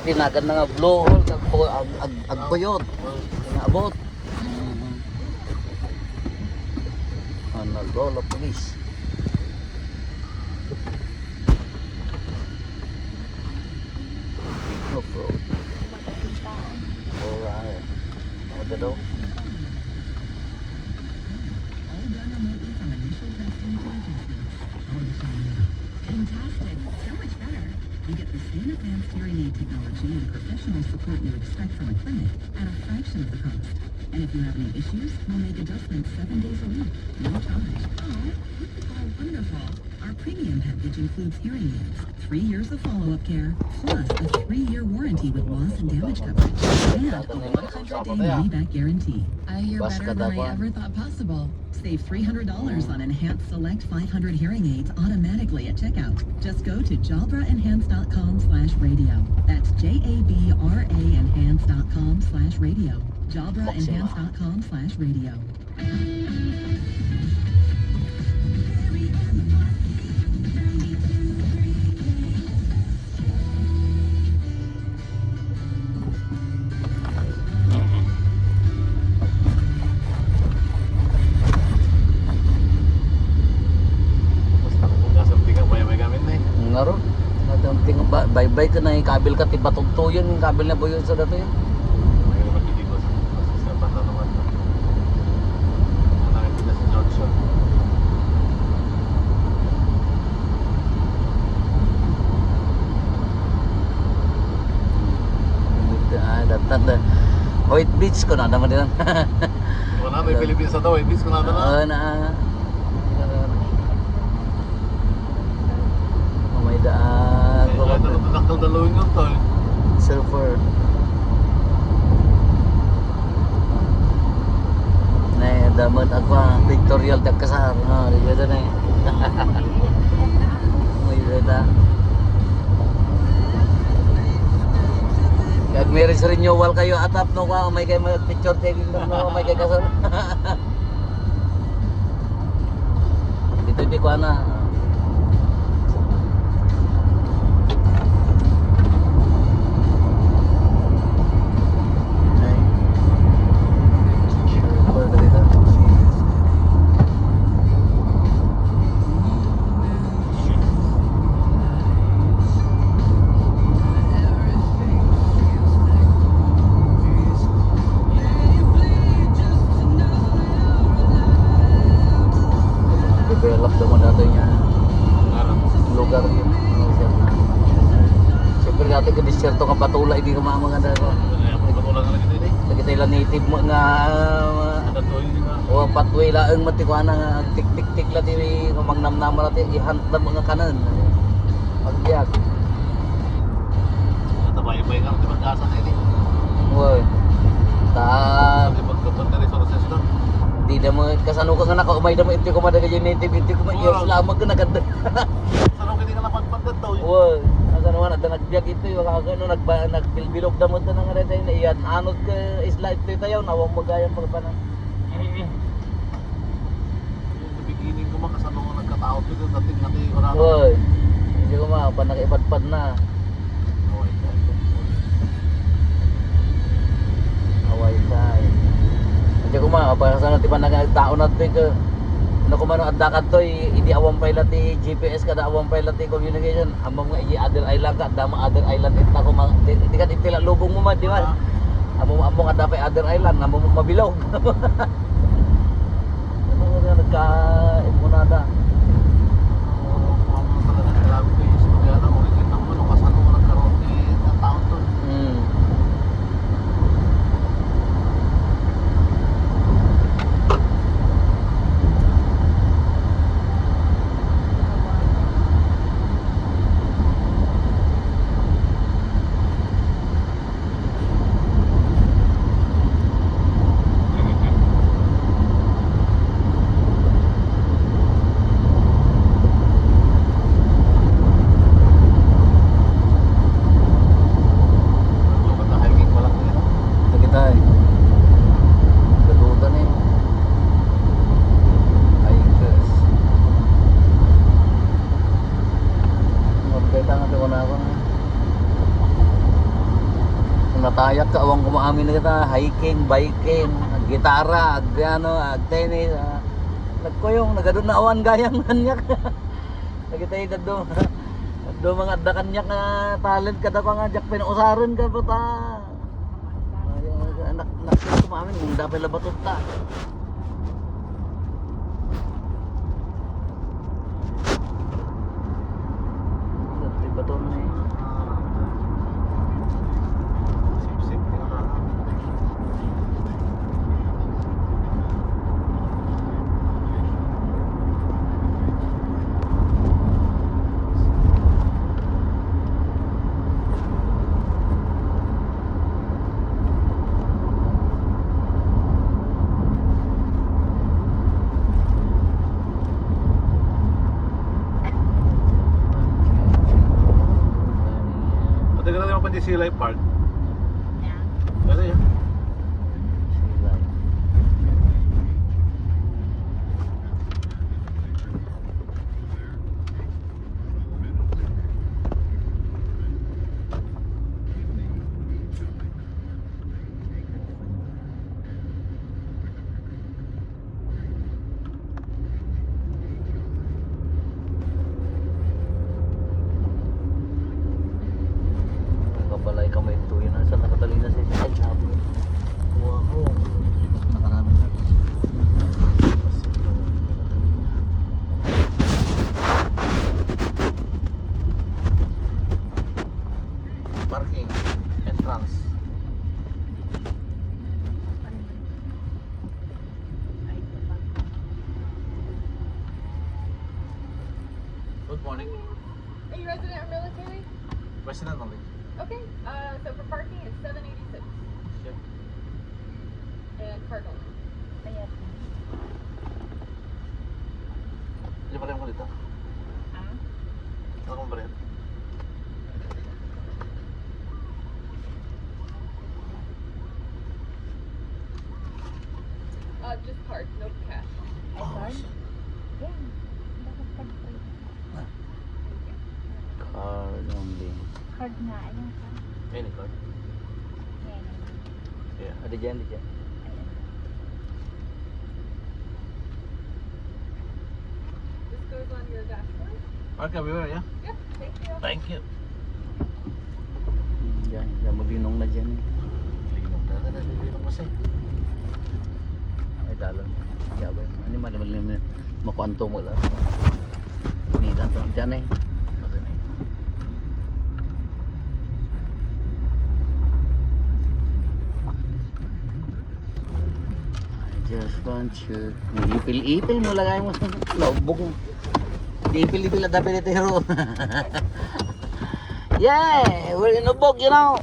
tinagan na nga blowhole, agpuyot, inaabot. Nagdolo police. Look road. Alright. Ano daw? Fantastic. So much better. You get the same advanced hearing aid technology and professional support you expect from a clinic at a fraction of the cost. And if you have any issues, we'll make adjustments 7 days a week. No charge. Oh, wonderful. Our premium package includes hearing aids, 3 years of follow-up care, plus a 3-year warranty with loss and damage coverage, and a 100-day money-back guarantee. I hear better than I ever thought possible. Save $300 on Enhanced Select 500 hearing aids automatically at checkout. Just go to jabraenhance.com/radio. That's JABRA enhance.com/radio. jabraenhance.com/radio. Ngaro, ting bye-bye ka na yung kabil ka tipatugtuyan yung kabil na buyon sa dato yun. White Beach ko na naman din. Wala na yung Pilipinas na White Beach ko na na. May daan. Nakaldalawin yung tol. Surfer. Damot ako Victorial Dagkasar. Dito na eh. May data. Kag marriage renewal kayo atap no ka may kay picture taking no may kay kasal. Dito di ko na. Develop naman natin yung lugar yun. Siyempre natin ka disyerto ka patula, hindi ka mamaganda ko. Lagi tayo lang native mo nga patway lang matikuan nga tik-tik-tik lang din magnamnaman natin ihant na mga kanan. Pagbiyak. Natabay-bay ka di mag-asa na ini. Woy. Di magkapag na rin sa resestor. Di na mo kasano ko nga nako umay na mo inti ko madaga yung native inti ko years lamang ka naganda. Sarong hindi ka napagpagdad daw. Woy. Ano naman at nagbiyak ito yung kagano nagbilbilog damot na nga rin na iyan anod ka isla ito tayo nawang magayang pagpanan. Yung beginning ko makasano ko nagkataot dito dating natin orano. Woy. Hindi ko pa nakipadpad na. Hawaii side. Hindi ko para sa natin pa nagtao natin ka ano kung ano adakad to hindi awang pilot ni GPS kada awang pilot ni communication among mga other island ka dama other island ita ko hindi ka itila lubong mo man di ba among ada pa other island among mabilog ano nga nagka imunada natayak ka, awang kumaamin na kita, hiking, biking, gitara, tennis. Nagkoyong, nagadun na awan gayang kanyak. Nagitay ka do. Do mga adda kanyak nga talent kada ka nga jak pinuusaran ka pa ta. Anak kumaamin, kung dapat labatot ta. Baton na eh. Sip-sip. Matagal na naman pa di Sea Life Park. Ano yun? Sila. Nakabalay kamay tuyo na sa nakatali na sa side shop. Wow. Nakarami na. Parking. Entrance. Good morning. Are you resident or military? Resident only. Okay, so for parking it's $7.86 Yeah. and card only. Hindi pa rin mo dito. Ano kung ba rin? Just card, no cash. Card only. Card na, ayun ka. Any card? Yan. Yeah. Ada dyan, ada dyan. This goes on your dashboard. Park everywhere, yeah? Yep, thank you. Thank you. Dyan, dyan maglinong na dyan. Linong na. Linong kasi. Ay, talon. Yabay. Ano mali makuanto mo lang. Punitan to. Dyan eh. Just want you. Ipil-ipil mo lagay mo sa lobog mo. Ipil-ipil at dapat ito hero. Yeah, we're in the book, you know.